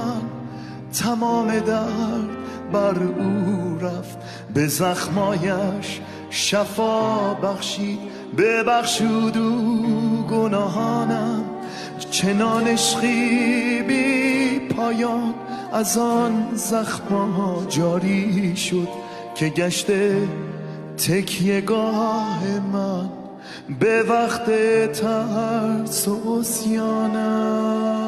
من تمام درد بر او رفت، به زخمایش شفا بخشید، ببخشود او گناهانم. چنان عشقی بی پایان از آن زخم‌ها جاری شد که گشته تکیه‌گاه من به وقت ترس و عصیانم.